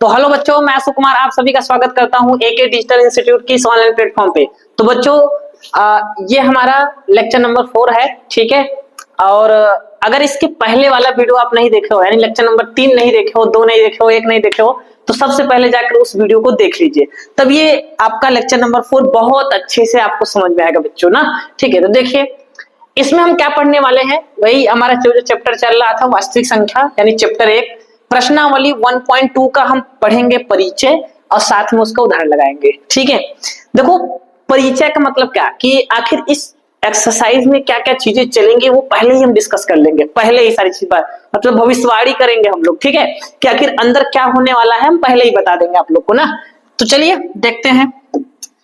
तो हेलो बच्चों, मैं आशु कुमार आप सभी का स्वागत करता हूं एके डिजिटल इंस्टीट्यूट की इस ऑनलाइन प्लेटफॉर्म पे। तो बच्चों ये हमारा लेक्चर नंबर 4 है, ठीक है। और अगर इसके पहले वाला वीडियो आप नहीं देखे हो, यानी लेक्चर नंबर 3 नहीं देखे हो, 2 नहीं देखे हो, 1 नहीं देखे हो, तो सबसे पहले जाकर उस वीडियो को देख लीजिए, तब ये आपका लेक्चर नंबर 4 बहुत अच्छे से आपको समझ में आएगा बच्चों ना। ठीक है, तो देखिए इसमें हम क्या पढ़ने वाले हैं, वही हमारा जो चैप्टर चल रहा था वास्तविक संख्या, यानी चैप्टर 1 प्रश्नावली 1.2 का हम पढ़ेंगे परिचय और साथ में उसका उदाहरण लगाएंगे। ठीक है, देखो परिचय का मतलब क्या कि आखिर इस एक्सरसाइज में क्या क्या चीजें चलेंगी वो पहले ही हम डिस्कस कर लेंगे, पहले ही सारी चीज मतलब भविष्यवाणी करेंगे हम लोग। ठीक है, कि आखिर अंदर क्या होने वाला है हम पहले ही बता देंगे आप लोग को ना। तो चलिए देखते हैं।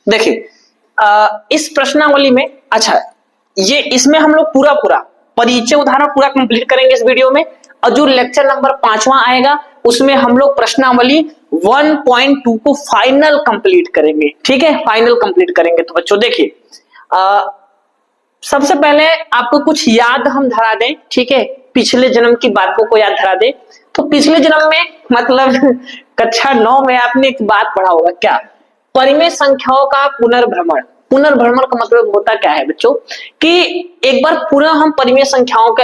देखिए इस प्रश्नावली में, अच्छा ये इसमें हम लोग पूरा परिचय उदाहरण पूरा कंप्लीट करेंगे इस वीडियो में, और जो लेक्चर नंबर 5वां आएगा उसमें हम लोग प्रश्नावली 1.2 को फाइनल कंप्लीट करेंगे। ठीक है, फाइनल कंप्लीट करेंगे। तो बच्चों देखिए सबसे पहले आपको कुछ याद हम धरा दें, ठीक है, पिछले जन्म की बातों को याद धरा दें। तो पिछले जन्म में मतलब कक्षा 9 में आपने एक बात पढ़ा होगा, क्या, परिमेय संख्याओं का पुनर्भ्रमण। पुनर्भ्रमण का मतलब होता क्या है बच्चों कि एक बार पुनः हम परिमेय संख्याओं के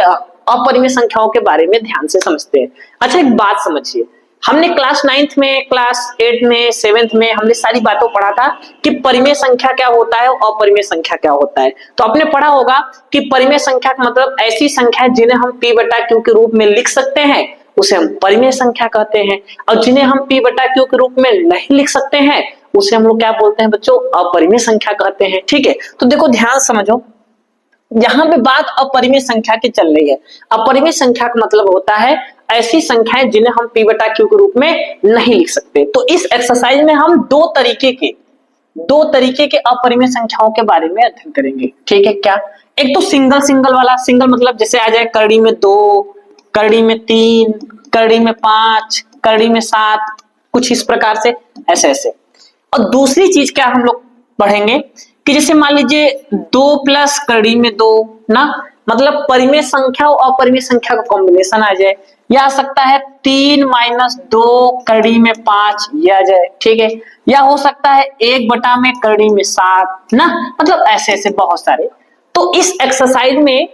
अपरिमेय संख्याओं के बारे में ध्यान से समझते हैं। अच्छा एक बात समझिए, हमने क्लास 9th में, क्लास 8 में, 7th में हमने सारी बातों पढ़ा था कि परिमेय संख्या क्या होता है और अपरिमेय संख्या क्या होता है। तो आपने पढ़ा होगा कि परिमेय संख्या का मतलब ऐसी संख्या है जिन्हें हम p बटा q के रूप में लिख सकते हैं, उसे हम परिमेय संख्या कहते हैं, और जिन्हें हम p बटा q के रूप में नहीं लिख सकते हैं उसे हम लोग क्या बोलते हैं बच्चों, अपरिमेय संख्या कहते हैं। ठीक है, तो देखो ध्यान समझो, यहाँ पे बात अपरिमेय संख्या की चल रही है। अपरिमेय संख्या का मतलब होता है ऐसी संख्याएं जिन्हें हम p बटा q के रूप में नहीं लिख सकते। तो इस एक्सरसाइज में हम दो तरीके के अपरिमेय संख्याओं के बारे में अध्ययन करेंगे। ठीक है, क्या, एक तो सिंगल वाला, सिंगल मतलब जैसे आ जाए करड़ी में 2, करड़ी में 3, करड़ी में 5, करड़ी में 7, कुछ इस प्रकार से ऐसे। और दूसरी चीज क्या हम लोग पढ़ेंगे कि जैसे मान लीजिए 2 प्लस करड़ी में 2 ना, मतलब परिमेय संख्या और अपरिमेय संख्या का कॉम्बिनेशन आ जाए, या आ सकता है 3 माइनस 2 करड़ी में 5 ये आ जाए। ठीक है, या हो सकता है 1 बटा में करड़ी में 7 ना, मतलब ऐसे बहुत सारे। तो इस एक्सरसाइज में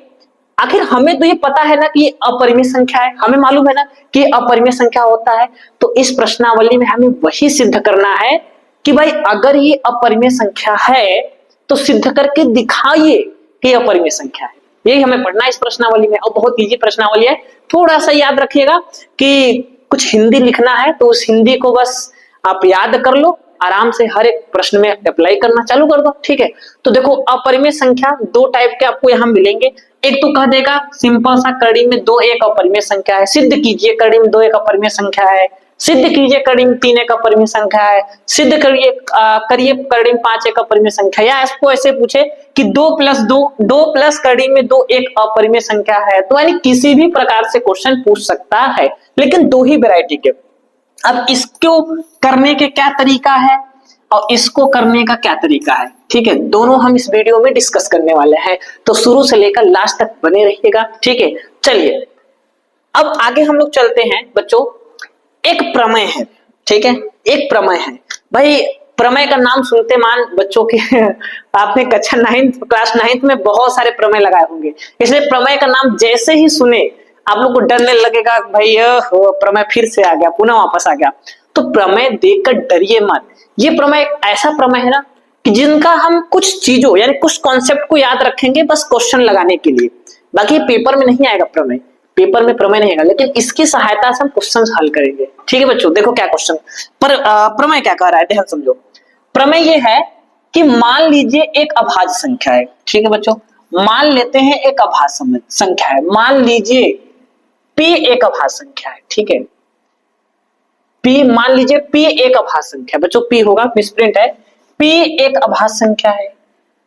आखिर हमें तो ये पता है ना कि ये अपरिमेय संख्या है, हमें मालूम है ना कि अपरिमेय संख्या होता है। तो इस प्रश्नावली में हमें वही सिद्ध करना है कि भाई अगर ये अपरिमेय संख्या है तो सिद्ध करके दिखाइए कि अपरिमेय संख्या है। यही हमें पढ़ना है इस प्रश्नावली में, और बहुत इजी प्रश्नावली है। थोड़ा सा याद रखिएगा कि कुछ हिंदी लिखना है तो उस हिंदी को बस आप याद कर लो, आराम से हर एक प्रश्न में अप्लाई करना चालू कर दो। ठीक है, तो देखो अपरिमेय संख्या दो टाइप के आपको यहाँ मिलेंगे। एक तो कह देगा सिंपल सा करड़ी में 2 एक अपरिमेय संख्या है, सिद्ध कीजिए करड़ी में 2 एक अपरिमेय संख्या है, सिद्ध कीजिए करड़ी में 3 एक अपरिमेय संख्या है, सिद्ध करिए करड़ी में 5 एक अपरिमेय संख्या। या इसको ऐसे पूछे कि 2 प्लस करड़ी में 2 एक अपरिमेय संख्या है, तो यानी किसी भी प्रकार से क्वेश्चन पूछ सकता है, लेकिन दो ही वैरायटी के। अब इसको करने के क्या तरीका है और इसको करने का क्या तरीका है, ठीक है, दोनों हम इस वीडियो में डिस्कस करने वाले हैं। तो शुरू से लेकर लास्ट तक बने रहिएगा। ठीक है, चलिए अब आगे हम लोग चलते हैं बच्चों। एक प्रमेय है, ठीक है, एक प्रमेय है भाई। प्रमेय का नाम सुनते मान बच्चों के आपने कक्षा 9th क्लास 9th में बहुत सारे प्रमेय लगाए होंगे, इसलिए प्रमेय का नाम जैसे ही सुने आप लोग को डरने लगेगा, भाई प्रमेय फिर से आ गया, पुनः वापस आ गया। तो प्रमेय देखकर डरिए मत। ये प्रमेय एक ऐसा प्रमेय है ना कि जिनका हम कुछ चीजों यानी कुछ कॉन्सेप्ट को याद रखेंगे बस क्वेश्चन लगाने के लिए, बाकी पेपर में नहीं आएगा प्रमेय, पेपर में प्रमेय नहीं आएगा, लेकिन इसकी सहायता से हम क्वेश्चन हल करेंगे। ठीक है बच्चों, देखो क्या क्वेश्चन पर प्रमेय क्या कह रहा है, ध्यान समझो। प्रमेय ये है कि मान लीजिए एक अभाज्य संख्या है। ठीक है बच्चों, मान लेते हैं एक अभाज्य संख्या है, मान लीजिए p एक अभाज्य संख्या है। ठीक है, p मान लीजिए p एक अभाज्य संख्या, बच्चों p होगा, मिसप्रिंट है, p एक अभाज्य संख्या है।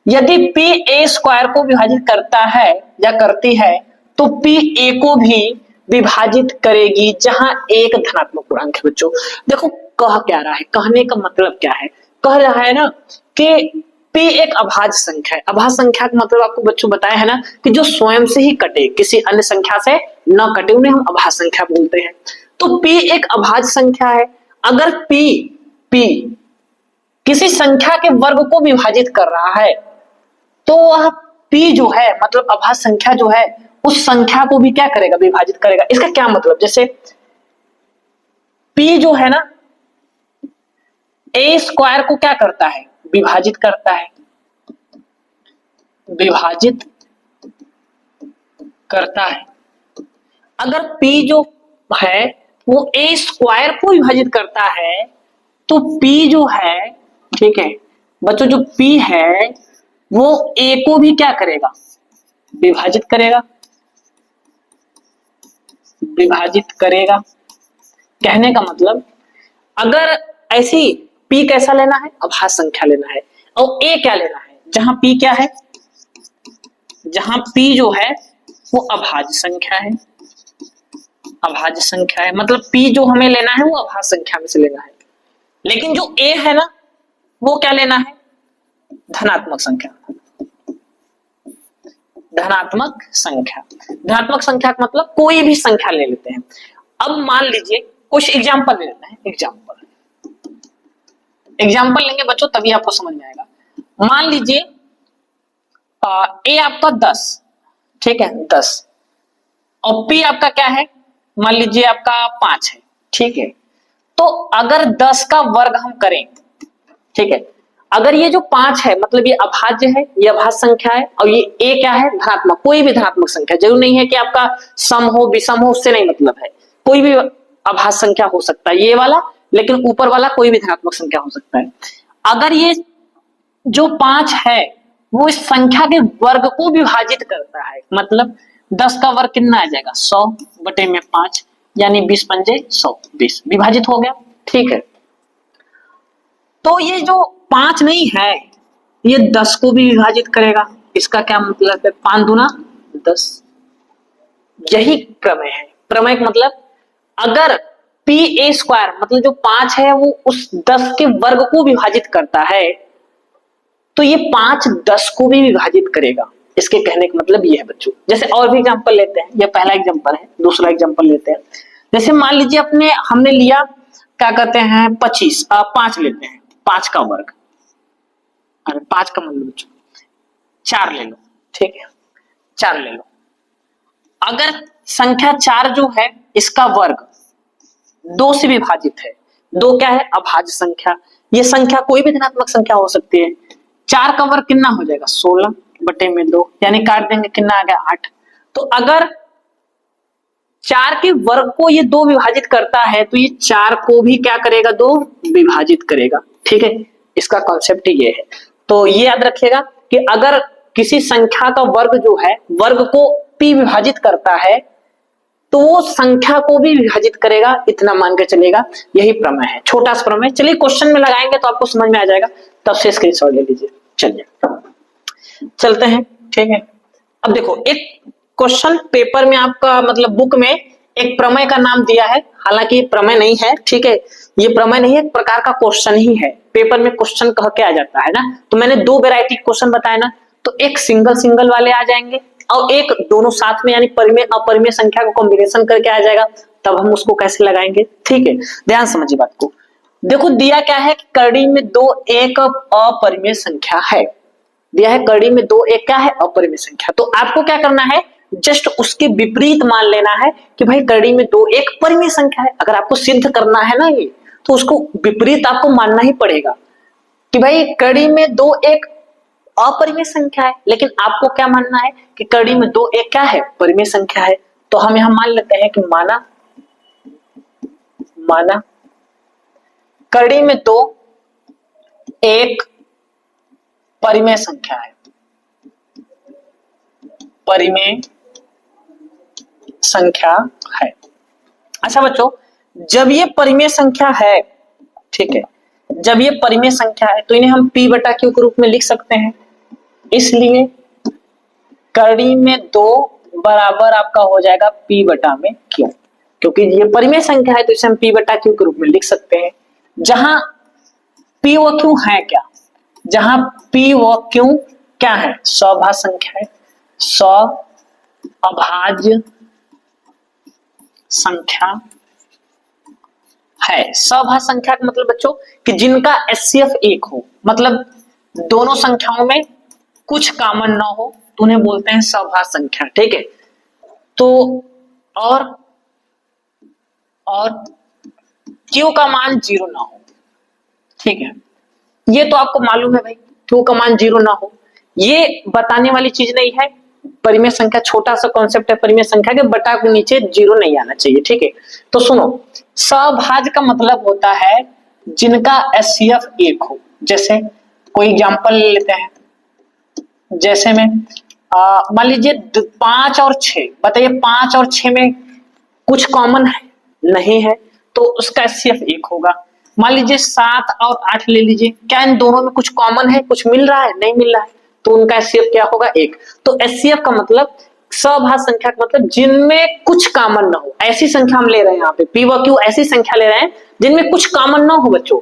यदि p a स्क्वायर को विभाजित करता है या करती है तो p a को भी विभाजित करेगी जहां एक धनात्मक पूर्णांक है। बच्चों देखो कह क्या रहा है, कहने का मतलब क्या है, कह रहा है ना कि p एक अभाज्य संख्या है। अभाज्य संख्या का मतलब आपको बच्चों बताया है ना कि जो स्वयं से ही कटे, किसी अन्य संख्या से न कटे, उन्हें हम अभाज्य संख्या बोलते हैं। तो p एक अभाज्य संख्या है अगर p किसी संख्या के वर्ग को विभाजित कर रहा है तो वह p जो है मतलब अभाज्य संख्या जो है उस संख्या को भी क्या करेगा, विभाजित करेगा। इसका क्या मतलब, जैसे p जो है ना a स्क्वायर को क्या करता है, विभाजित करता है, विभाजित करता है। अगर p जो है वो a स्क्वायर को विभाजित करता है तो p जो है, ठीक है बच्चों, जो p है वो a को भी क्या करेगा, विभाजित करेगा, विभाजित करेगा। कहने का मतलब अगर ऐसी p कैसा लेना है, अभाज्य संख्या लेना है, और a क्या लेना है, जहां p क्या है, जहां p जो है वो अभाज्य संख्या है, अभाज्य संख्या है, मतलब p जो हमें लेना है वो अभाज्य संख्या में से लेना है। लेकिन जो a है ना वो क्या लेना है, धनात्मक संख्या, धनात्मक संख्या। धनात्मक संख्या का मतलब कोई भी संख्या ले लेते हैं। अब मान लीजिए कुछ एग्जाम्पल ले लेते हैं, एग्जाम्पल लेंगे बच्चों तभी आपको समझ में आएगा। मान लीजिए a आपका 10, ठीक है 10, और p आपका क्या है, मान लीजिए आपका 5 है, ठीक है। तो अगर 10 का वर्ग हम करें, ठीक है, अगर ये जो 5 है मतलब ये अभाज्य है, ये अभाज्य संख्या है, और ये a क्या है, धनात्मक, कोई भी धनात्मक संख्या, जरूर नहीं है कि आपका सम हो विषम हो, उससे नहीं मतलब है, कोई भी अभाज्य संख्या हो सकता है ये वाला, लेकिन ऊपर वाला कोई भी धनात्मक संख्या हो सकता है। अगर ये जो 5 है वो इस संख्या के वर्ग को विभाजित करता है, मतलब 10 का वर्ग कितना आ जाएगा, 100 बटे में 5, यानी 20 पंजे 100, 20 विभाजित हो गया, ठीक है। तो ये जो 5 नहीं है ये 10 को भी विभाजित करेगा। इसका क्या मतलब है, 5 दूना 10, यही प्रमेय है। प्रमेय का मतलब अगर p a स्क्वायर मतलब जो 5 है वो उस 10 के वर्ग को विभाजित करता है तो ये 5 10 को भी विभाजित करेगा। इसके कहने का मतलब ये है बच्चों। जैसे और भी एग्जांपल लेते हैं, ये पहला एग्जांपल है, दूसरा एग्जांपल लेते हैं। जैसे मान लीजिए हमने लिया क्या कहते हैं 25, 5 लेते हैं, 5 का वर्ग, अरे 5 का मतलब बच्चों 4 ले लो, ठीक है 4 ले लो। अगर संख्या 4 जो है इसका वर्ग 2 से विभाजित है, 2 क्या है, अभाज्य संख्या, ये संख्या कोई भी धनात्मक संख्या हो सकती है। 4 का वर्ग कितना हो जाएगा, 16 बटे में 2, यानी काट देंगे कितना आ गया 8। तो अगर 4 के वर्ग को ये 2 विभाजित करता है तो ये 4 को भी क्या करेगा, 2 विभाजित करेगा, ठीक है। इसका कॉन्सेप्ट ये है। तो ये याद रखिएगा कि अगर किसी संख्या का वर्ग जो है वर्ग को p विभाजित करता है तो वो संख्या को भी विभाजित करेगा, इतना मान के चलेगा। यही प्रमेय है, छोटा सा प्रमेय। चलिए क्वेश्चन में लगाएंगे तो आपको समझ में आ जाएगा, तब से स्क्रीनशॉट ले लीजिए। चलिए चलते हैं, ठीक है। अब देखो एक क्वेश्चन पेपर में आपका मतलब बुक में एक प्रमेय का नाम दिया है, हालांकि ये प्रमेय नहीं है, ठीक है, ये प्रमेय नहीं है, एक प्रकार का क्वेश्चन ही है। पेपर में क्वेश्चन कह के आ जाता है ना, तो मैंने 2 वैरायटी क्वेश्चन बताया ना, तो एक सिंगल सिंगल वाले आ जाएंगे और एक दोनों साथ में यानी परिमेय अपरिमेय संख्या को कॉम्बिनेशन करके आ जाएगा, तब हम उसको कैसे लगाएंगे, ठीक है। ध्यान समझिए बात को। देखो दिया क्या है कि कड़ी में 2 एक अपरिमेय संख्या है, दिया है कड़ी में 2 एक क्या है, अपरिमेय संख्या। तो आपको क्या करना है, जस्ट उसके विपरीत मान लेना है कि भाई कड़ी में 2 एक परिमेय संख्या है। अगर आपको सिद्ध करना है ना ये, तो उसको विपरीत आपको मानना ही पड़ेगा कि भाई कड़ी में 2 एक अपरिमेय संख्या है, लेकिन आपको क्या मानना है कि कड़ी में 2 एक क्या है, परिमेय संख्या है। तो हम यहां मान लेते हैं कि माना कड़ी में 2 एक परिमेय संख्या है, परिमेय संख्या है। अच्छा बच्चों, जब ये परिमेय संख्या है, ठीक है, जब ये परिमेय संख्या है तो इन्हें हम p बटा q के रूप में लिख सकते हैं। इसलिए कड़ी में 2 बराबर आपका हो जाएगा p बटा में q, क्योंकि ये परिमेय संख्या है तो इसे हम p बटा q के रूप में लिख सकते हैं। जहां p व q है क्या, जहां p व q क्या है, सभाज्य संख्या है, सभाज्य संख्या है। सभाज्य संख्या का मतलब बच्चों कि जिनका एचसीएफ एक हो, मतलब दोनों संख्याओं में कुछ कॉमन ना हो तो उन्हें बोलते हैं सभाज्य संख्या। ठीक है, तो और क्यू का मान 0 ना हो। ठीक है, ये तो आपको मालूम है भाई, क्यू का मान 0 ना हो, ये बताने वाली चीज नहीं है। परिमेय संख्या छोटा सा कॉन्सेप्ट है परिमेय संख्या के, बटा के नीचे 0 नहीं आना चाहिए। ठीक है, तो सुनो, सभाज्य का मतलब होता है जिनका एचसीएफ एक हो। जैसे कोई एग्जांपल ले लेते हैं, जैसे में मान लीजिए 5 और 6, बताइए 5 और 6 में कुछ कॉमन है नहीं है, तो उसका एचसीएफ एक होगा। मान लीजिए 7 और 8 ले लीजिए, क्या इन दोनों में कुछ कॉमन है, कुछ मिल रहा है, नहीं मिल रहा है, तो उनका एचसीएफ क्या होगा, एक। तो एचसीएफ का मतलब सभाज्य संख्या का मतलब जिनमें कुछ कॉमन ना हो, ऐसी संख्या हम ले रहे हैं यहाँ पे पी व क्यू, ऐसी संख्या ले रहे हैं जिनमें कुछ कॉमन ना हो बच्चों,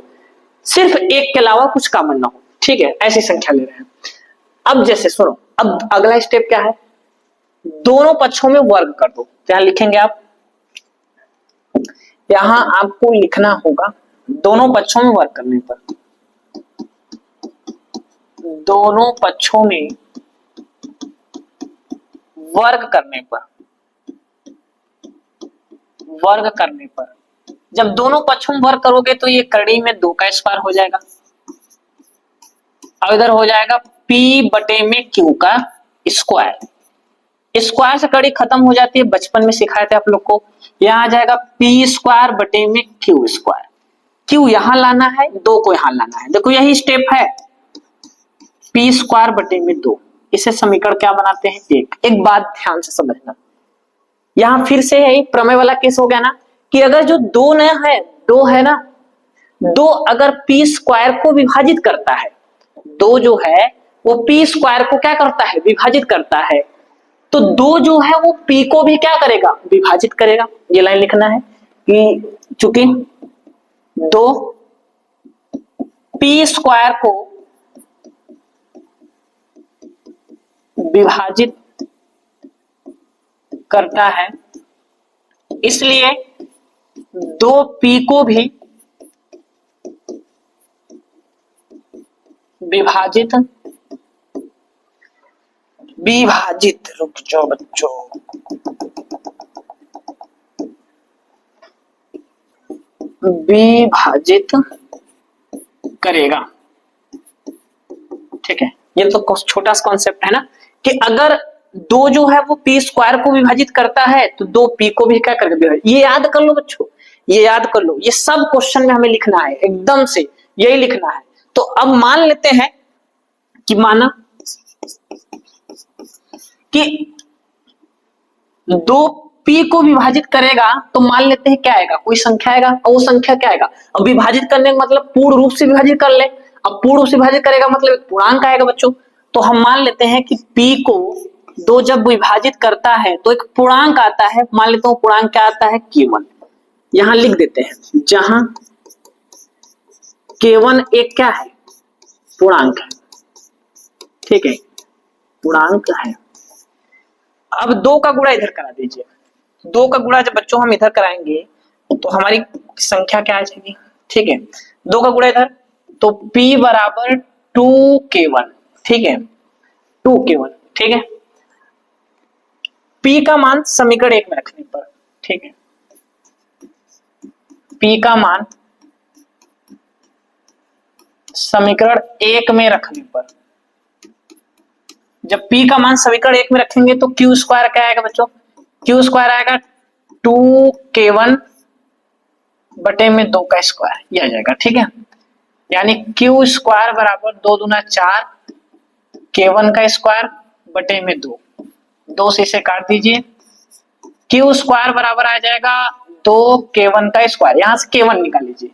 सिर्फ एक के अलावा कुछ कॉमन ना हो। ठीक है, ऐसी संख्या ले रहे हैं। अब जैसे सुनो, अब अगला स्टेप क्या है, दोनों पक्षों में वर्ग कर दो। क्या लिखेंगे आप, यहां आपको लिखना होगा दोनों पक्षों में वर्ग करने पर, दोनों पक्षों में वर्ग करने पर, वर्ग करने पर जब दोनों पक्षों में वर्ग करोगे तो ये कड़ी में 2 का स्क्वायर हो जाएगा, अब इधर हो जाएगा p बटे में q का स्क्वायर। स्क्वायर से कड़ी खत्म हो जाती है, बचपन में सिखाए थे आप लोग को। यहां आ जाएगा p स्क्वायर बटे में q स्क्वायर, q यहां लाना है, 2 को यहां लाना है। देखो यही स्टेप है, p स्क्वायर बटे में 2, इसे समीकरण क्या बनाते हैं, एक बात ध्यान से समझना, यहां फिर से है प्रमेय वाला केस हो गया ना, कि अगर जो 2 न है, 2 है ना, 2 अगर p स्क्वायर को विभाजित करता है, 2 जो है वो p स्क्वायर को क्या करता है, विभाजित करता है, तो 2 जो है वो p को भी क्या करेगा, विभाजित करेगा। ये लाइन लिखना है कि चूंकि 2 p स्क्वायर को विभाजित करता है, इसलिए 2p को भी विभाजित रुक जाओ बच्चों, विभाजित करेगा। ठीक है, ये तो छोटा सा कॉन्सेप्ट है ना, कि अगर 2 जो है वो p स्क्वायर को विभाजित करता है तो 2p को भी क्या करेगा, ये याद कर लो बच्चों, ये याद कर लो, ये सब क्वेश्चन में हमें लिखना है, एकदम से यही लिखना है। तो अब मान लेते हैं कि माना कि 2p को विभाजित करेगा, तो मान लेते हैं क्या आएगा, कोई संख्या आएगा, और वो संख्या क्या आएगा, अब विभाजित करने का मतलब पूर्ण रूप से विभाजित कर ले, अब पूर्ण रूप से विभाजित करेगा मतलब एक पूर्णांक आएगा बच्चों। तो हम मान लेते हैं कि p को 2 जब विभाजित करता है तो एक पूर्णांक आता है, मान लेते हैं पूर्णांक क्या आता है, k1। यहां लिख देते हैं, जहां k1 एक क्या है, पूर्णांक है। ठीक है, पूर्णांक है। अब 2 का गुणा इधर करा दीजिए, 2 का गुणा जब बच्चों हम इधर कराएंगे तो हमारी संख्या क्या आ जाएगी। ठीक है, 2 का गुणा इधर, तो p बराबर 2k1। ठीक है, 2k1। ठीक है, p का मान समीकरण 1 में रखने पर, ठीक है, p का मान समीकरण 1 में रखने पर, जब p का मान समीकरण 1 में रखेंगे तो q स्क्वायर क्या आएगा बच्चों, q स्क्वायर आएगा 2k1 बटे में 2 का स्क्वायर, ये आ जाएगा। ठीक है, यानी q स्क्वायर बराबर 2 दूना 4, k1 का स्क्वायर बटे में 2, 2 से इसे काट दीजिए, q स्क्वायर बराबर आ जाएगा 2k1 का स्क्वायर, यहां से k1 निकाल लीजिए,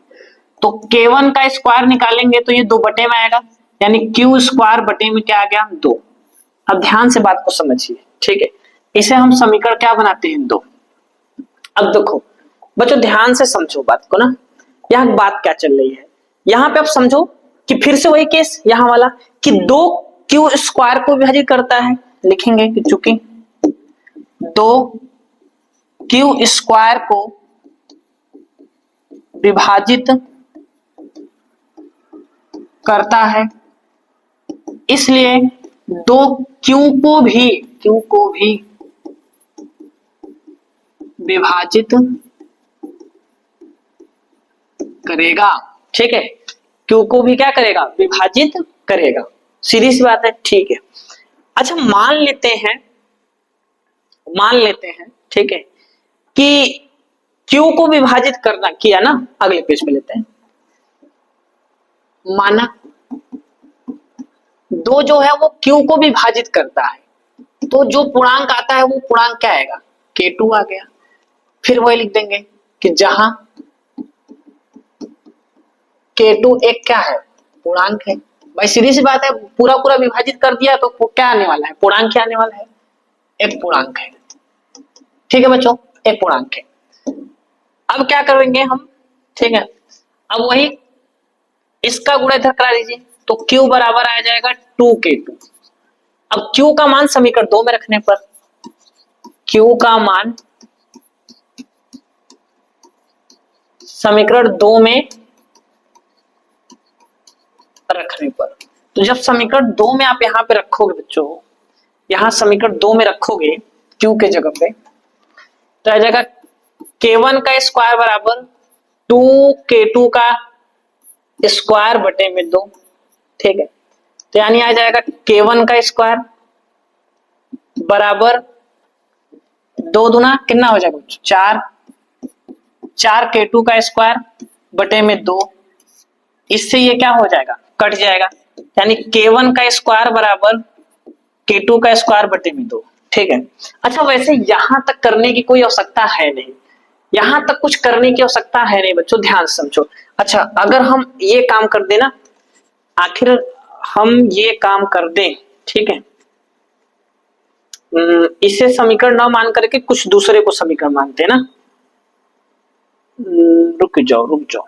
तो k1 का स्क्वायर निकालेंगे तो ये 2 बटे में आएगा, यानी q स्क्वायर बटे में क्या आ गया, 2। अब ध्यान से बात को समझिए। ठीक है, इसे हम समीकरण क्या बनाते हैं, 2। अब देखो बच्चों ध्यान से समझो बात को ना, यहाँ बात क्या चल रही है, यहाँ पे आप समझो कि फिर से वही केस यहाँ वाला कि 2q स्क्वायर को विभाजित करता है, लिखेंगे कि चूंकि 2q स्क्वायर को विभाजित करता है, इसलिए दो क्यू को भी विभाजित करेगा। ठीक है, क्यू को भी क्या करेगा, विभाजित करेगा। सीधी सी बात है, ठीक है। अच्छा मान लेते हैं ठीक है कि क्यू को विभाजित करना किया ना, अगले पेज पे लेते हैं। माना दो जो है वो क्यू को विभाजित करता है, तो जो पूर्णांक आता है वो पूर्णांक क्या आएगा, K2 आ गया। फिर वही लिख देंगे कि जहां K2 एक क्या है, पूर्णांक है। भाई सीधी सी बात है, पूरा पूरा विभाजित कर दिया तो क्या आने वाला है, पूर्णांक क्या आने वाला है, एक पूर्णांक है। ठीक है बच्चों, एक पूर्णांक है। अब क्या करेंगे हम, ठीक है, अब वही इसका गुणा इधर करा दीजिए, तो Q बराबर आ जाएगा 2K2। अब Q का मान समीकरण 2 में रखने पर, Q का मान समीकरण 2 में रखने पर, तो जब समीकरण 2 में आप यहां पे रखोगे बच्चों, यहां समीकरण 2 में रखोगे Q के जगह पे, तो आ जाएगा K1 का स्क्वायर बराबर 2K2 का स्क्वायर बटे में 2। ठीक है, तो यानी आ जाएगा K1 का स्क्वायर बराबर 2 दूना कितना हो जाएगा, 4 K2 का स्क्वायर बटे में 2। इससे ये क्या हो जाएगा, कट जाएगा, यानी K1 का स्क्वायर बराबर K2 का स्क्वायर बटे में 2। ठीक है। अच्छा वैसे यहां तक करने की कोई आवश्यकता है नहीं, यहां तक कुछ करने की आवश्यकता है नहीं बच्चों, ध्यान से समझो। अच्छा अगर हम ये काम कर देना, आखिर हम ये काम कर दें, ठीक है, इसे समीकरण न मान करके कुछ दूसरे को समीकरण मानते हैं ना। रुक जाओ,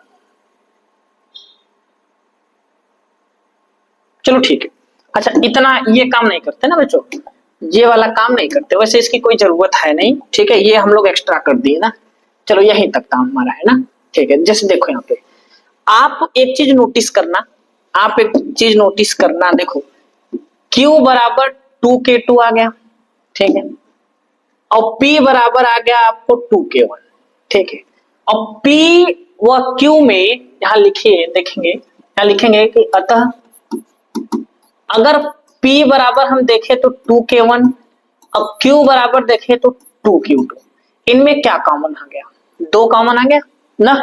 चलो ठीक है। अच्छा इतना ये काम नहीं करते ना बच्चों, ये वाला काम नहीं करते, वैसे इसकी कोई जरूरत है नहीं। ठीक है, ये हम लोग एक्स्ट्रा कर दिए ना, चलो यहीं तक काम हमारा है ना। ठीक है, जैसे देखो यहाँ पे आप एक चीज नोटिस करना, देखो Q बराबर 2K2 आ गया, ठीक है, और P बराबर आ गया आपको 2K1। ठीक है, और P व Q में यहां लिखिए, देखेंगे यहां लिखेंगे कि अतः अगर P बराबर हम देखें तो 2K1 और Q बराबर देखें तो 2Q2, इनमें क्या कॉमन आ गया, 2 कॉमन आ गया ना,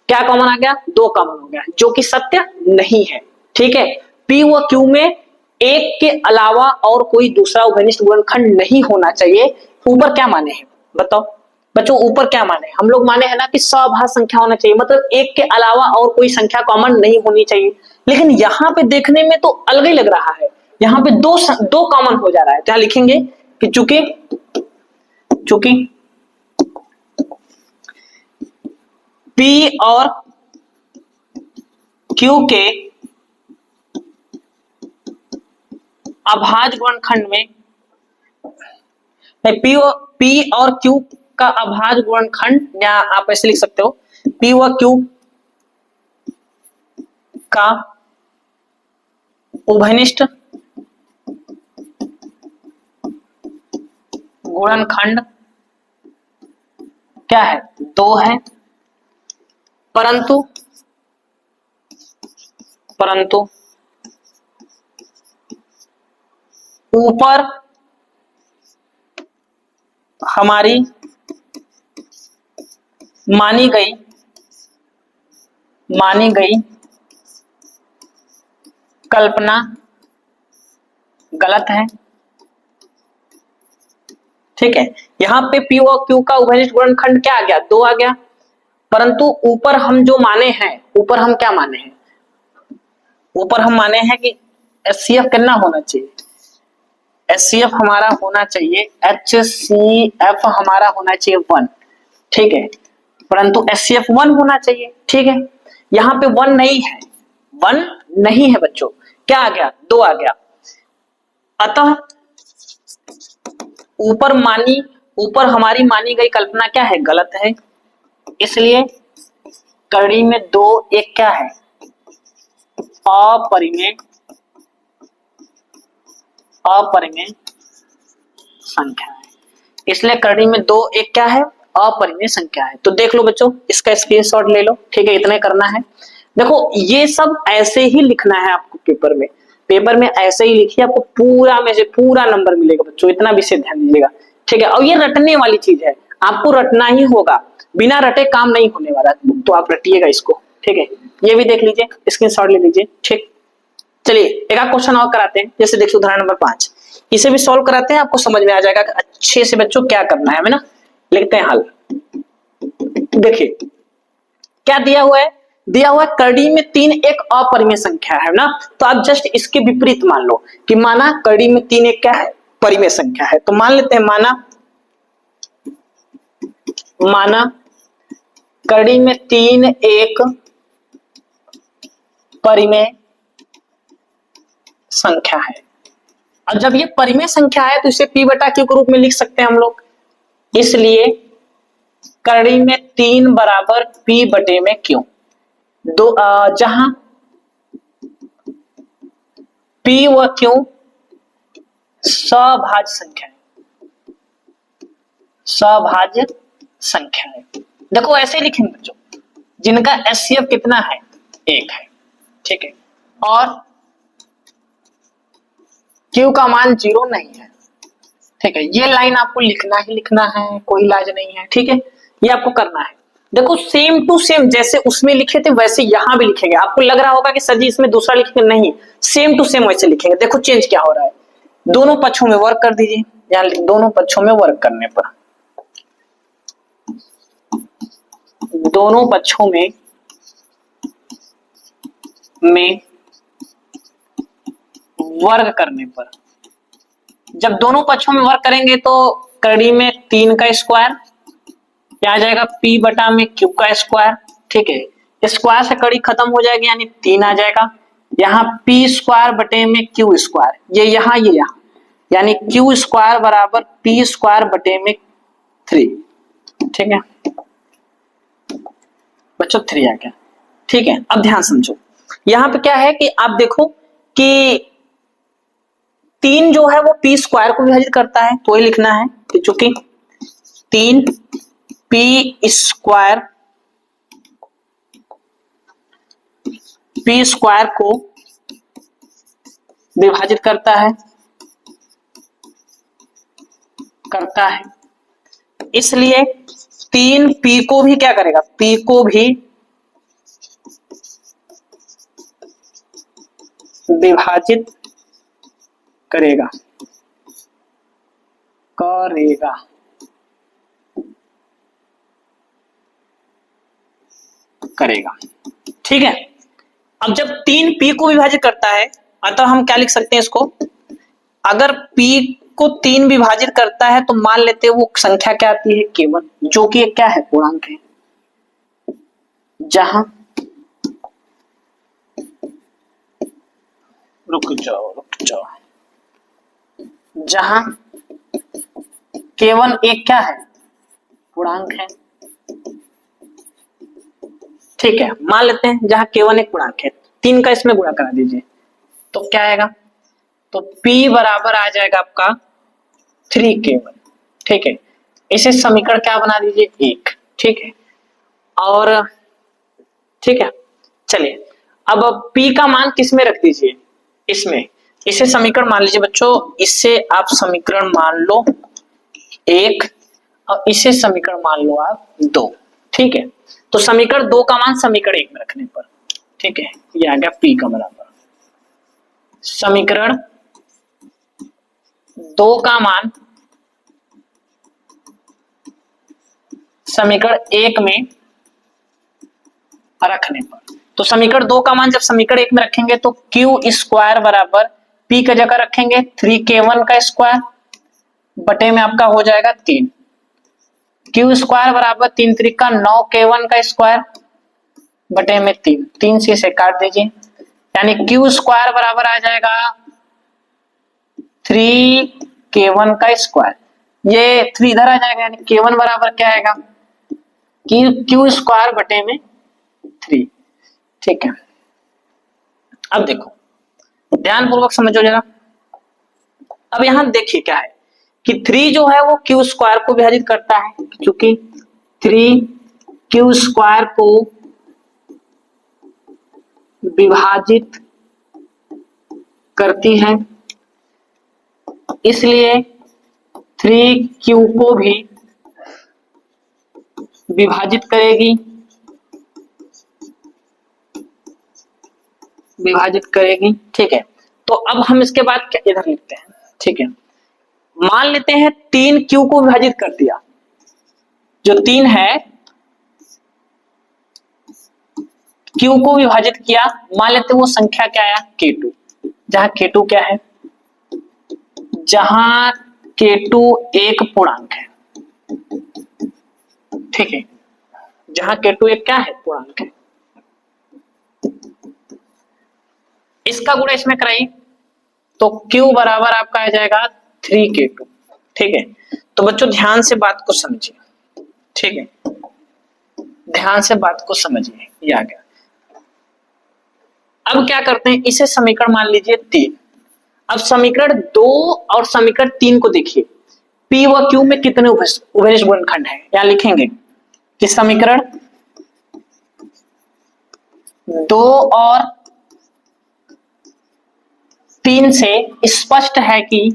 क्या कॉमन आ गया, 2 कॉमन हो गया, जो कि सत्य नहीं है। ठीक है, P व Q में एक के अलावा और कोई दूसरा उभयनिष्ठ गुणनखंड नहीं होना चाहिए। ऊपर क्या माने हैं बताओ बच्चों, ऊपर क्या माने, हम लोग माने हैं ना कि सभाज्य संख्या होना चाहिए, मतलब एक के अलावा और कोई संख्या कॉमन नहीं होनी चाहिए। लेकिन यहाँ पे देखने में तो अलग ही लग रहा है, यहाँ पे दो कॉमन हो जा रहा है। क्या लिखेंगे कि चूंकि P और Q के अभाज्य गुणनखंड में, P और Q का अभाज्य गुणनखंड, या आप ऐसे लिख सकते हो P व Q का उभयनिष्ठ गुणनखंड क्या है, 2 है, परंतु ऊपर हमारी मानी गई कल्पना गलत है। ठीक है, यहाँ पे P और Q का उभयनिष्ठ गुणनखंड क्या आ गया, 2 आ गया, परंतु ऊपर हम जो माने हैं, ऊपर हम क्या माने हैं, ऊपर हम माने हैं कि HCF कितना होना चाहिए, HCF हमारा होना चाहिए, HCF हमारा होना चाहिए 1। ठीक है, परंतु HCF 1 होना चाहिए। ठीक है, यहाँ पे 1 नहीं है बच्चों, क्या आ गया, 2 आ गया। अतः ऊपर हमारी मानी गई कल्पना क्या है, गलत है, इसलिए कड़ी में दो एक क्या है, अपरिमेय संख्या है। इसलिए कड़ी में दो एक क्या है, अपरिमेय संख्या है। तो देख लो बच्चों, इसका स्क्रीनशॉट ले लो, ठीक है, इतना करना है। देखो ये सब ऐसे ही लिखना है आपको पेपर में, ऐसे ही लिखिए, आपको पूरा में से पूरा नंबर मिलेगा बच्चों, इतना विषय ध्यान दीजिएगा, ठीक है। और ये रटने वाली चीज है, आपको रटना ही होगा, बिना रटे काम नहीं होने वाला, तो आप रटिएगा इसको, ठीक है। ये भी देख लीजिए, स्क्रीनशॉट ले लीजिए, ठीक। चलिए एक आध क्वेश्चन और कराते हैं, जैसे देखिए उदाहरण नंबर 5, इसे भी सॉल्व कराते हैं, आपको समझ में आ जाएगा कि अच्छे से बच्चों क्या करना है ना। लिखते हैं हल। देखिए क्या दिया हुआ है, कड़ी में 3 एक अपरिमेय संख्या है ना, तो आप जस्ट इसके विपरीत मान लो कि माना कड़ी में 3 एक क्या है, परिमेय संख्या है। तो मान लेते हैं माना कड़ी में 3 एक परिमेय संख्या है। और जब ये परिमेय संख्या है तो इसे p बटा q के रूप में लिख सकते हैं हम लोग, इसलिए कड़ी में 3 बराबर p बटे में q, जहां p व q सभाज्य संख्या है। देखो ऐसे लिखेंगे बच्चों, जिनका एचसीएफ कितना है, 1 है, ठीक है, और Q का मान 0 नहीं है, ठीक है। ये लाइन आपको लिखना ही लिखना है, कोई इलाज नहीं है, ठीक है, ये आपको करना है। देखो सेम टू सेम जैसे उसमें लिखे थे वैसे यहां भी लिखेंगे। आपको लग रहा होगा कि सर जी इसमें दूसरा लिखेंगे, नहीं, सेम टू सेम वैसे लिखेंगे। देखो चेंज क्या हो रहा है, दोनों पक्षों में वर्क कर दीजिए, यहां दोनों पक्षों में वर्क करने पर, दोनों पक्षों में वर्ग करने पर, जब दोनों पक्षों में वर्ग करेंगे तो कड़ी में 3 का स्क्वायर क्या आ जाएगा, p बटा में q का स्क्वायर, ठीक है। स्क्वायर से कड़ी खत्म हो जाएगी यानी 3 आ जाएगा, यहाँ p स्क्वायर बटे में q स्क्वायर, ये यहाँ यानी q स्क्वायर बराबर p स्क्वायर बटे में 3, ठीक है बच्चों, 3 आ गया, ठीक है। अब ध्यान समझो, यहाँ पे क्या है कि आप देखो कि 3 जो है वो p स्क्वायर को विभाजित करता है, तो ये लिखना है कि चूंकि 3 p स्क्वायर को विभाजित करता है, इसलिए 3 p को भी क्या करेगा, p को भी विभाजित करेगा, ठीक है। अब जब 3 p को विभाजित करता है, अतः हम क्या लिख सकते हैं इसको, अगर p को 3 विभाजित करता है तो मान लेते हैं वो संख्या क्या आती है, केवल, जो कि क्या है, पूर्णांक है। जहां रुक जाओ, जहां केवल एक क्या है, पूर्णांक है, ठीक है। मान लेते हैं जहां केवल एक पूर्णांक है, 3 का इसमें गुणा करा दीजिए तो क्या आएगा, तो p बराबर आ जाएगा आपका 3k1, ठीक है। इसे समीकरण क्या बना दीजिए, 1, ठीक है। और ठीक है, चलिए अब p का मान किस में रख दीजिए, इसमें, इसे समीकरण मान लीजिए बच्चों, इससे आप समीकरण मान लो 1 और इसे समीकरण मान लो आप 2, ठीक है। तो समीकरण 2 का मान समीकरण 1 में रखने पर, ठीक है, ये आ गया p का बराबर, समीकरण 2 का मान समीकरण 1 में रखने पर, तो समीकरण 2 का मान जब समीकरण 1 में रखेंगे तो q स्क्वायर बराबर p का जगह रखेंगे 3k1 का स्क्वायर बटे में आपका हो जाएगा 3, q स्क्वायर बराबर 3 त्रिका 9k1 का स्क्वायर बटे में 3 से इसे काट दीजिए, यानी q स्क्वायर बराबर आ जाएगा 3k1 का स्क्वायर, ये 3 इधर आ जाएगा, यानी k1 बराबर क्या आएगा, q स्क्वायर बटे में ठीक है, अब देखो ध्यानपूर्वक समझो जरा। अब यहां देखिए क्या है कि 3 जो है वो क्यू स्क्वायर को विभाजित करता है, क्योंकि 3 क्यू स्क्वायर को विभाजित करती है, इसलिए 3 क्यू को भी विभाजित करेगी, ठीक है। तो अब हम इसके बाद क्या इधर लिखते हैं, ठीक है। मान लेते हैं 3 क्यू को विभाजित कर दिया, जो 3 है क्यू को विभाजित किया, मान लेते हैं वो संख्या क्या आया K2, जहां K2 क्या है, जहां K2 एक पूर्णांक है, ठीक है, जहां K2 एक क्या है पूर्णांक है। इसका गुणा इसमें कराइए तो Q बराबर आपका आ जाएगा 3K2, ठीक है। तो बच्चों ध्यान से बात को समझिए, ठीक है, ध्यान से बात को समझिए, ये आ गया। अब क्या करते हैं, इसे समीकरण मान लीजिए 3। अब समीकरण 2 और समीकरण 3 को देखिए, P व Q में कितने उभयनिष्ठ गुणनखंड है, यहां लिखेंगे कि समीकरण 2 और 3 से स्पष्ट है कि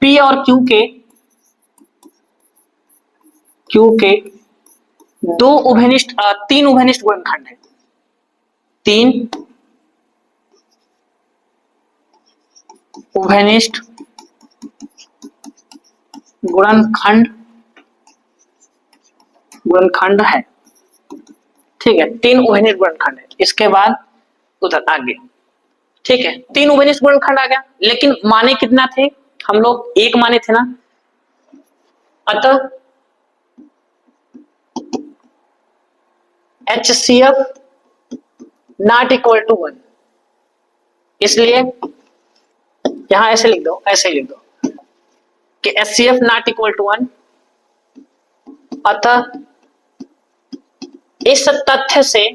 P और Q के 3 उभयनिष्ठ गुणनखंड है, 3 उभयनिष्ठ गुणनखंड है, ठीक है, 3 उभयनिष्ठ गुणनखंड है। इसके बाद उधर आगे, ठीक है, 3 उभयनिष्ठ गुणनखंड आ गया, लेकिन माने कितना थे, हम लोग 1 माने थे ना, अतः HCF नॉट इक्वल टू 1, इसलिए यहां ऐसे लिख दो, ऐसे लिख दो कि HCF नॉट इक्वल टू 1, अतः इस तथ्य से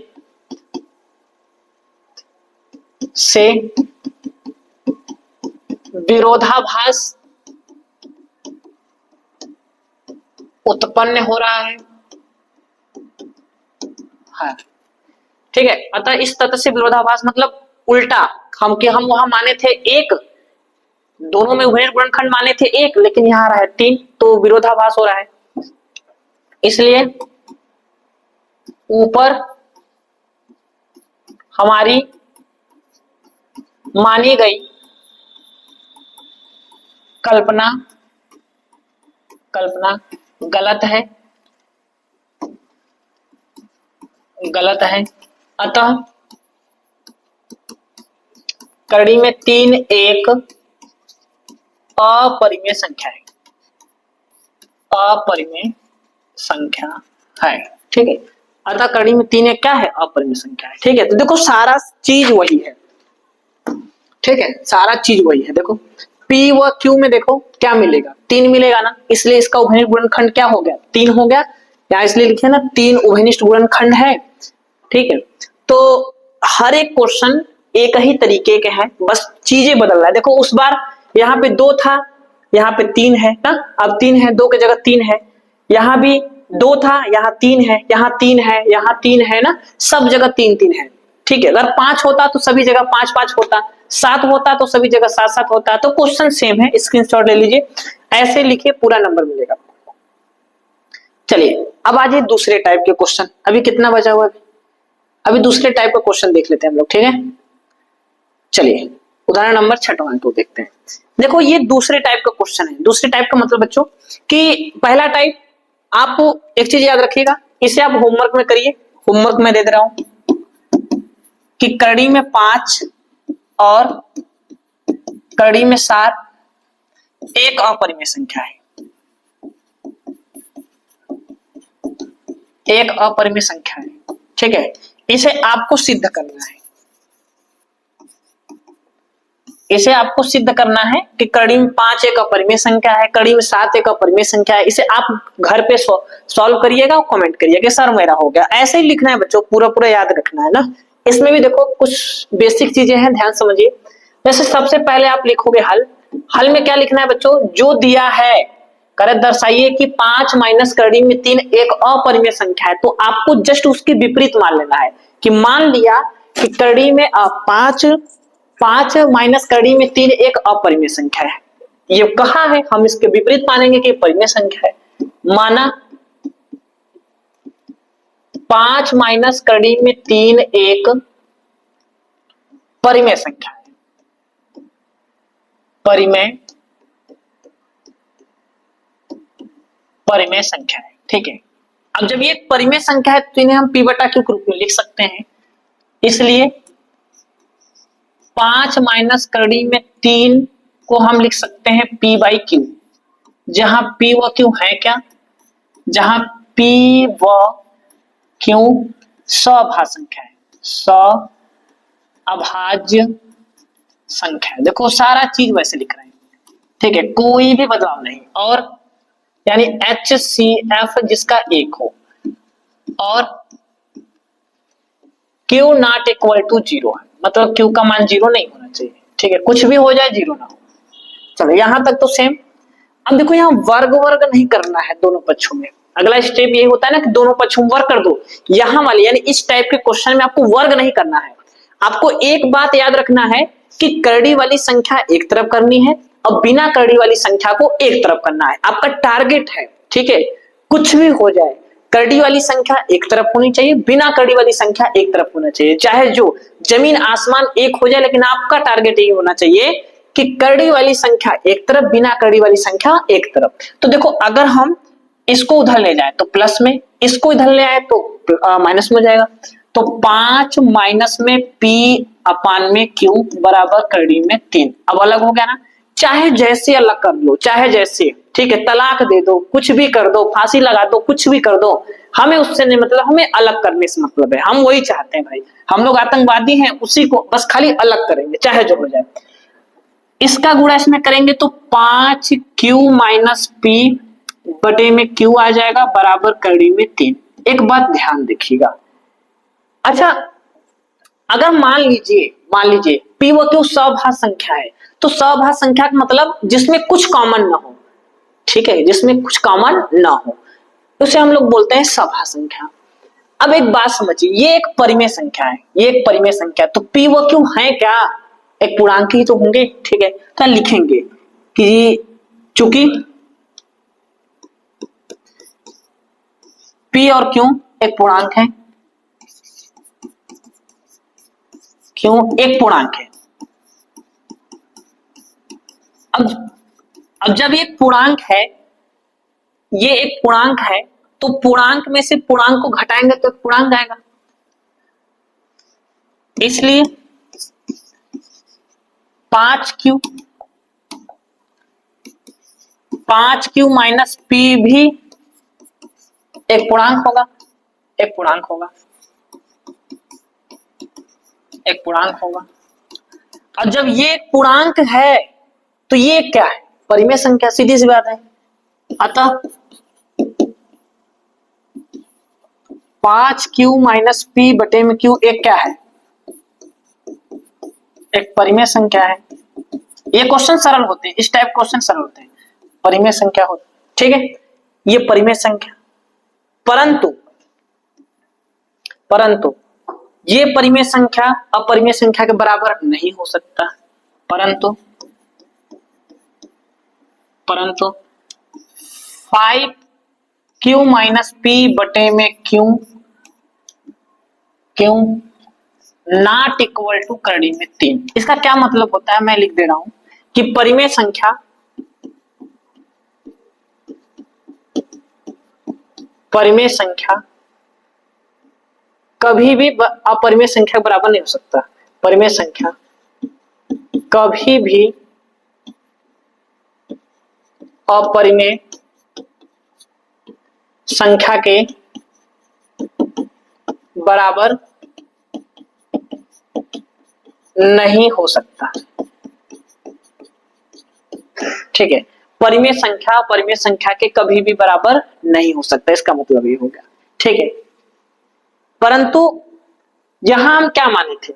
विरोधाभास उत्पन्न हो रहा है, हाँ, ठीक है। अतः इस तथ्य से विरोधाभास मतलब उल्टा, हम वहां माने थे 1, दोनों में उभयनिष्ठ गुणनखंड माने थे 1, लेकिन यहां आ रहा है 3, तो विरोधाभास हो रहा है। इसलिए ऊपर हमारी मानी गई कल्पना गलत है, अतः करड़ी में 3 एक अपरिमेय संख्या है, ठीक है। अतः करड़ी में 3 एक क्या है, अपरिमेय संख्या है, ठीक है। तो देखो सारा चीज वही है, ठीक है, सारा चीज वही है। देखो P व Q में देखो क्या मिलेगा, 3 मिलेगा ना, इसलिए इसका उभयनिष्ठ गुणनखंड क्या हो गया, 3 हो गया, या इसलिए लिखे ना 3 उभयनिष्ठ गुणनखंड है, ठीक है। तो हर एक क्वेश्चन एक ही तरीके के हैं, बस चीजें बदल रहा है। देखो उस बार यहाँ पे 2 था, यहाँ पे 3 है ना, अब 3 है, 2 की जगह 3 है, यहाँ भी 2 था, यहाँ 3 है, यहाँ 3 है, यहाँ 3 है ना, सब जगह 3 है, ठीक है। अगर 5 होता तो सभी जगह 5 होता, 7 होता तो सभी जगह 7 होता, तो क्वेश्चन सेम है, स्क्रीनशॉट ले लीजिए, ऐसे लिखिए पूरा नंबर मिलेगा। चलिए अब आ जाइए दूसरे टाइप के क्वेश्चन, अभी कितना बचा हुआ है, अभी दूसरे टाइप का क्वेश्चन देख लेते हैं हम लोग, ठीक है। चलिए उदाहरण नंबर 6 तो देखते हैं। देखो ये दूसरे टाइप का क्वेश्चन है। दूसरे टाइप का मतलब बच्चों कि पहला टाइप, आप एक चीज याद रखिएगा, इसे आप होमवर्क में करिए, होमवर्क में दे दे रहा हूं कि करड़ी में 5 और करड़ी में 7 एक अपरिमेय संख्या है, एक अपरिमेय संख्या है, ठीक है। इसे आपको सिद्ध करना है, इसे आपको सिद्ध करना है कि कड़ी में 5 एक अपरिमेय संख्या है, कड़ी में 7 एक अपरिमेय संख्या है। इसे आप घर पे सॉल्व करिएगा और कमेंट करिएगा कि सर मेरा हो गया। ऐसे ही लिखना है बच्चों, पूरा पूरा याद रखना है ना। इसमें भी देखो कुछ बेसिक चीजें हैं, ध्यान समझिए। जैसे सबसे पहले आप लिखोगे हल। हल में क्या लिखना है बच्चों, जो दिया है करे दर्शाइए कि 5 माइनस कड़ी में 3 एक अपरिमेय संख्या है, तो आपको जस्ट उसकी विपरीत मान लेना है। कि मान लिया कि कड़ी में 5 माइनस कड़ी में 3 एक अपरिमेय संख्या है। ये कहा है, हम इसके विपरीत मानेंगे कि परिमेय संख्या है। माना 5 माइनस कड़ी में 3 एक परिमेय संख्या है। परिमेय संख्या है, ठीक है। अब जब ये परिमेय संख्या है तो इन्हें हम पी बटा क्यू के रूप में लिख सकते हैं। इसलिए 5 माइनस कड़ी में 3 को हम लिख सकते हैं पी बाई क्यू, जहां पी व क्यू है क्या, जहां पी व क्यू सभाज्य संख्या है, सअभाज्य संख्या है। देखो सारा चीज वैसे लिख रहे हैं, ठीक है, कोई भी बदलाव नहीं। और यानी HCF जिसका 1 हो और Q नॉट इक्वल टू 0 है, मतलब Q का मान 0 नहीं होना चाहिए, ठीक है, कुछ भी हो जाए 0 ना हो। चलो यहां तक तो सेम। अब देखो यहाँ वर्ग वर्ग नहीं करना है दोनों पक्षों में। अगला स्टेप यही होता है ना कि दोनों पक्षों में वर्ग कर दो। यहाँ वाले यानी इस टाइप के क्वेश्चन में आपको वर्ग नहीं करना है। आपको एक बात याद रखना है कि करड़ी वाली संख्या एक तरफ करनी है और बिना करड़ी वाली संख्या को एक तरफ करना है। आपका टारगेट है, ठीक है, कुछ भी हो जाए करड़ी वाली संख्या एक तरफ होनी चाहिए, बिना करड़ी वाली संख्या एक तरफ होना चाहिए। चाहे जो जमीन आसमान एक हो जाए, लेकिन आपका टारगेट यही होना चाहिए कि करड़ी वाली संख्या एक तरफ, बिना करड़ी वाली संख्या एक तरफ। तो देखो अगर हम इसको उधर ले जाए तो प्लस में, इसको इधर ले आए तो माइनस में हो जाएगा। तो 5 माइनस में P अपान में Q बराबर करड़ी में 3। अब अलग हो गया ना, चाहे जैसे अलग कर लो, चाहे जैसे, ठीक है, तलाक दे दो, कुछ भी कर दो, फांसी लगा दो, कुछ भी कर दो, हमें उससे नहीं मतलब, हमें अलग करने से मतलब है। हम वही चाहते हैं भाई, हम लोग आतंकवादी हैं, उसी को बस खाली अलग करेंगे चाहे जो हो जाए। इसका गुणा इसमें करेंगे तो 5Q माइनस P बटे में Q आ जाएगा बराबर करड़ी में 3। एक बात ध्यान देखिएगा, अच्छा अगर मान लीजिए P व Q सभाज्य संख्या है, तो सभाज्य संख्या का मतलब जिसमें कुछ कॉमन ना हो, ठीक है, जिसमें कुछ कॉमन ना हो, उसे हम लोग बोलते हैं सभाज्य संख्या। अब एक बात समझिए, ये एक परिमेय संख्या है, ये एक परिमेय संख्या, तो P व Q है क्या, एक पूर्णांक ही तो होंगे, ठीक है। तो लिखेंगे कि चूंकि P और Q एक पूर्णांक है, Q एक पूर्णांक है। अब जब ये पूर्णांक है, ये एक पूर्णांक है, तो पूर्णांक में से पूर्णांक को घटाएंगे तो पूर्णांक आएगा। इसलिए 5Q माइनस P भी एक पूर्णांक होगा, एक पूर्णांक होगा, एक पूर्णांक होगा। और जब ये एक पूर्णांक है तो ये क्या है, परिमेय संख्या, सीधी सी बात है। अतः 5Q माइनस P बटे में Q एक क्या है, एक परिमेय संख्या है। ये क्वेश्चन सरल होते हैं, इस टाइप क्वेश्चन सरल होते हैं, परिमेय संख्या होती, ठीक है, ये परिमेय संख्या। परंतु ये परिमेय संख्या अपरिमेय संख्या के बराबर नहीं हो सकता। परंतु 5Q माइनस P बटे में Q नॉट इक्वल टू करड़ी में 3। इसका क्या मतलब होता है, मैं लिख दे रहा हूं कि परिमेय संख्या कभी भी अपरिमेय संख्या के बराबर नहीं हो सकता। परिमेय संख्या कभी भी अपरिमेय संख्या के बराबर नहीं हो सकता। ठीक है, परिमेय संख्या के कभी भी बराबर नहीं हो सकता, इसका मतलब ये हो गया। ठीक है, परंतु यहां हम क्या माने थे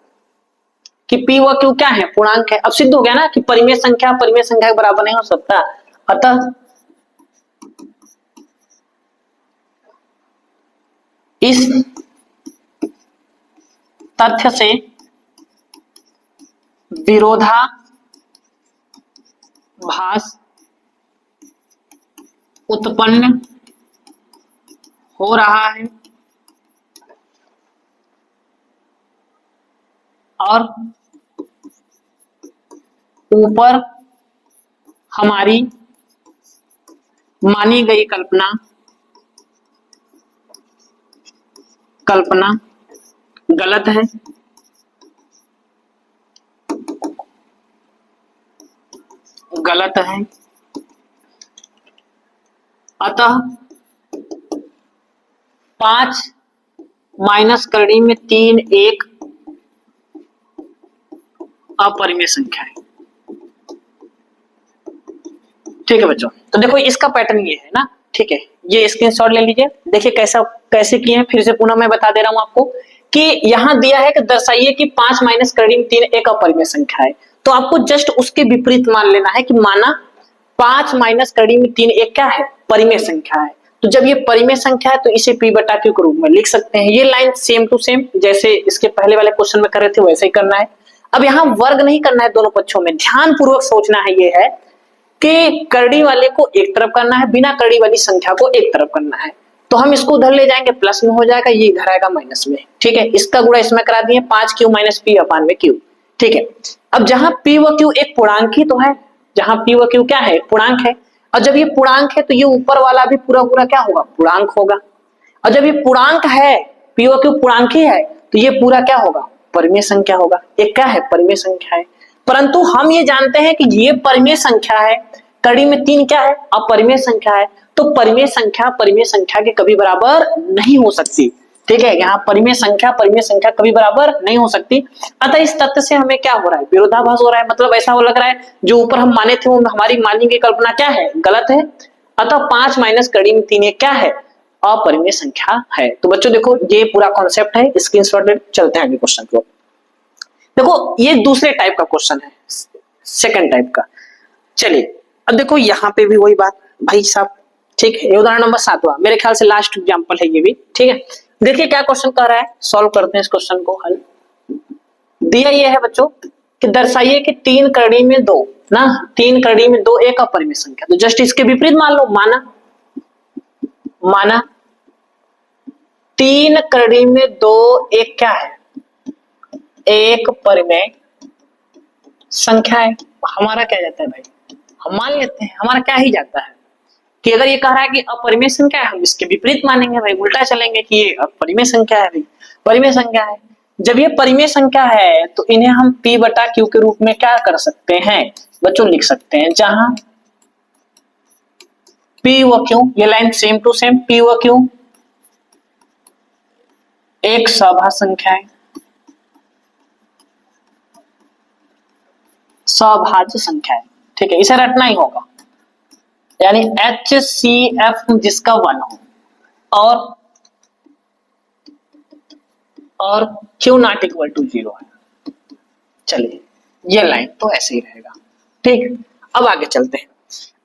कि पी व क्यू क्या है, पूर्णांक है। अब सिद्ध हो गया ना कि परिमेय संख्या के बराबर नहीं हो सकता। अतः इस तथ्य से विरोधाभास उत्पन्न हो रहा है और ऊपर हमारी मानी गई कल्पना गलत है। अतः 5 माइनस करड़ी में 3 एक अपरिमेय संख्या है। ठीक है बच्चों, तो देखो इसका पैटर्न ये है ना। ठीक है, ये स्क्रीनशॉट ले लीजिए, देखिए कैसे किए हैं। फिर से पुनः मैं बता दे रहा हूं आपको कि यहां दिया है कि दर्शाइए कि 5 माइनस करड़ी में 3 एक अपरिमेय संख्या है। तो आपको जस्ट उसके विपरीत मान लेना है कि माना 5 माइनस करड़ी में 3 एक क्या है, परिमेय संख्या है। तो जब ये परिमेय संख्या है तो इसे p बटा q के रूप में लिख सकते हैं। ये लाइन सेम टू सेम जैसे इसके पहले वाले क्वेश्चन में कर रहे थे वैसे ही करना है। अब यहाँ वर्ग नहीं करना है दोनों पक्षों में, ध्यान पूर्वक सोचना है। ये है कि करड़ी वाले को एक तरफ करना है, बिना करड़ी वाली संख्या को एक तरफ करना है। तो हम इसको उधर ले जाएंगे, प्लस में हो जाएगा, ये इधर आएगा माइनस में। ठीक है, इसका गुणा इसमें करा दिए 5q माइनस p अपान में q। ठीक है, अब जहां p व q एक पूर्णांक ही तो है, जहां p व q क्या है, पूर्णांक है। और जब ये पूर्णांक है तो ये ऊपर वाला भी पूरा पूरा क्या होगा, पूर्णांक होगा। और जब ये पूर्णांक है, p व q पूर्णांक ही है, तो ये पूरा क्या होगा, परिमेय संख्या होगा। एक क्या है, परिमेय संख्या है। परंतु हम ये जानते हैं कि ये परिमेय संख्या है, कड़ी में 3 क्या है, अपरिमेय संख्या है। तो परिमेय संख्या के कभी बराबर नहीं हो सकती। ठीक है, यहाँ परिमेय संख्या कभी बराबर नहीं हो सकती। अतः इस तथ्य से हमें क्या हो रहा है, विरोधाभास हो रहा है। मतलब ऐसा हो लग रहा है जो ऊपर हम माने थे वो हमारी मानी गई कल्पना क्या है, गलत है। अतः 5 माइनस कड़ी में 3 क्या है, अपरिमेय संख्या है। तो बच्चों देखो ये पूरा कॉन्सेप्ट है, स्क्रीनशॉट ले, चलते हैं आगे क्वेश्चन को। देखो ये दूसरे टाइप का क्वेश्चन है, सेकंड टाइप का। चलिए अब देखो यहाँ पे भी वही बात भाई साहब। ठीक है, ये उदाहरण नंबर 7वां, मेरे ख्याल से लास्ट एग्जांपल है ये भी। ठीक है, देखिए क्या क्वेश्चन कर रहा है, सॉल्व करते हैं इस क्वेश्चन को। हल दिया ये है बच्चों कि दर्शाइए कि 3 करड़ी में 2 ना, 3 करड़ी में 2 एक अपरिमेय संख्या। तो जस्ट इसके विपरीत मान लो, माना 3 करड़ी में 2 एक क्या है, एक परिमेय संख्या है। हमारा क्या जाता है भाई, हम मान लेते हैं, हमारा क्या ही जाता है कि अगर ये कह रहा है कि अपरिमेय संख्या है, हम इसके विपरीत मानेंगे भाई, उल्टा चलेंगे कि ये अपरिमेय संख्या है भाई, परिमेय संख्या है। जब ये परिमेय संख्या है तो इन्हें हम p बटा q के रूप में क्या कर सकते हैं बच्चों, लिख सकते हैं। जहां p व q, ये line same to same, p व q एक सभाज्य संख्या है, सभाज्य संख्या है। ठीक है, इसे रटना ही होगा, यानी HCF जिसका 1 हो और Q नॉट इक्वल टू 0 है। चलिए ये लाइन तो ऐसे ही रहेगा। ठीक, अब आगे चलते हैं।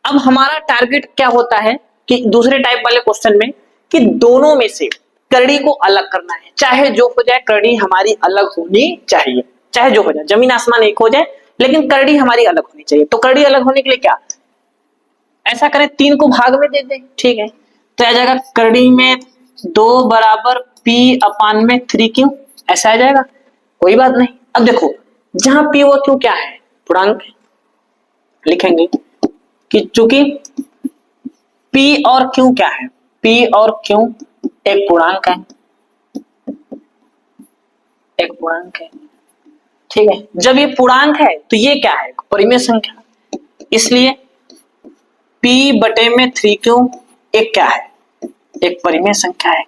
अब हमारा टारगेट क्या होता है कि दूसरे टाइप वाले क्वेश्चन में कि दोनों में से करड़ी को अलग करना है, चाहे जो हो जाए करड़ी हमारी अलग होनी चाहिए, चाहे जो हो जाए, जमीन आसमान एक हो जाए, लेकिन करड़ी हमारी अलग होनी चाहिए। तो करड़ी अलग होने के लिए क्या ऐसा करें, 3 को भाग में दे दें। ठीक है, तो आ जाएगा करड़ी में 2 बराबर p अपान में 3q, ऐसा आ जाएगा, कोई बात नहीं। अब देखो जहां p व q क्या है, पूर्णांक, लिखेंगे कि चूंकि p और q क्या है, p और q एक पूर्णांक है, एक पूर्णांक है। ठीक है, जब ये पूर्णांक है तो ये क्या है, परिमेय संख्या, इसलिए p बटे में 3q एक क्या है, एक परिमेय संख्या है,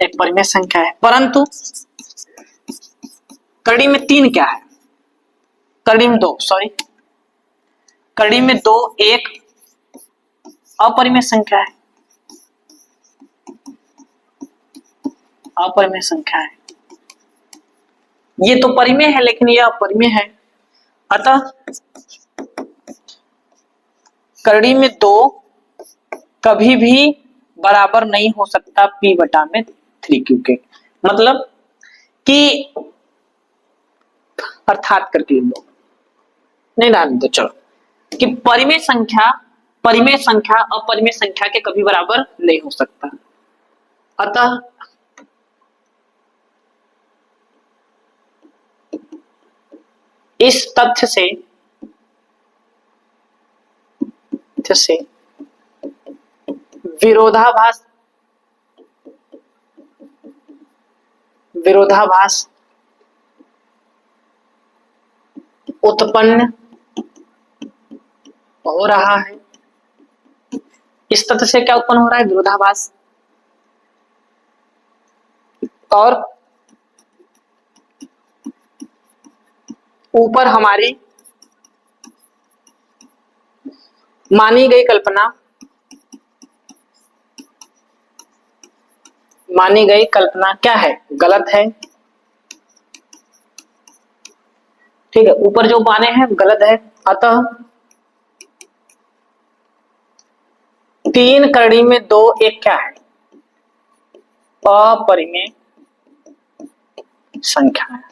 एक परिमेय संख्या है। परंतु करड़ी में 3 क्या है, करड़ी में दो, सॉरी, करड़ी में 2 एक अपरिमेय संख्या है, अपरिमेय संख्या है। ये तो परिमेय है लेकिन ये अपरिमेय है, अतः करड़ी में 2 कभी भी बराबर नहीं हो सकता P बटा में 3Q के। मतलब कि अर्थात करके लो, नहीं डाल दो, चलो, कि परिमेय संख्या अपरिमेय संख्या के कभी बराबर नहीं हो सकता। अतः इस तथ्य से विरोधाभास उत्पन्न हो रहा है। इस तथ्य से क्या उत्पन्न हो रहा है? विरोधाभास। और ऊपर हमारी मानी गई कल्पना क्या है? गलत है। ठीक है, ऊपर जो माने हैं गलत है। अतः 3 करड़ी में 2 एक क्या है? अपरिमेय संख्या है।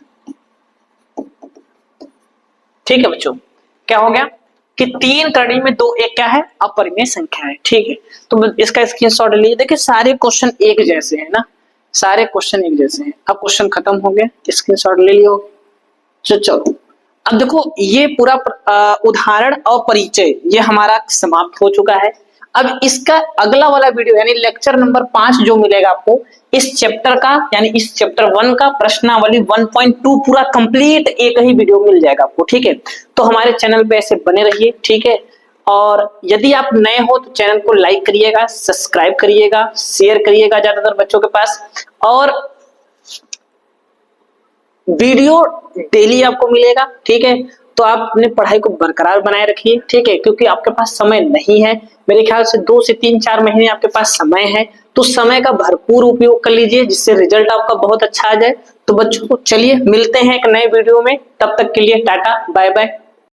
ठीक है बच्चों, क्या हो गया कि 3 करड़ी में 2 एक क्या है? अपरिमेय संख्या है। ठीक है, तो इसका स्क्रीनशॉट लीजिए। देखिए सारे क्वेश्चन एक जैसे हैं ना, सारे क्वेश्चन एक जैसे हैं। अब क्वेश्चन खत्म हो गए, स्क्रीनशॉट ले लियो। चलो अब देखो, ये पूरा उदाहरण और परिचय ये हमारा समाप्त हो चुका है। अब इसका अगला वाला वीडियो यानी लेक्चर नंबर 5 जो मिलेगा आपको इस चैप्टर का, यानी इस चैप्टर 1 का प्रश्नावली 1.2 पूरा कंप्लीट एक ही वीडियो मिल जाएगा आपको। ठीक है, तो हमारे चैनल पे ऐसे बने रहिए। ठीक है, और यदि आप नए हो तो चैनल को लाइक करिएगा, सब्सक्राइब करिएगा, शेयर करिएगा ज्यादातर बच्चों के पास, और वीडियो डेली आपको मिलेगा। ठीक है, तो आप अपनी पढ़ाई को बरकरार बनाए रखिए। ठीक है, क्योंकि आपके पास समय नहीं है, मेरे ख्याल से 2 से 3-4 महीने आपके पास समय है, तो समय का भरपूर उपयोग कर लीजिए जिससे रिजल्ट आपका बहुत अच्छा आ जाए। तो बच्चों को चलिए मिलते हैं एक नए वीडियो में, तब तक के लिए टाटा बाय बाय।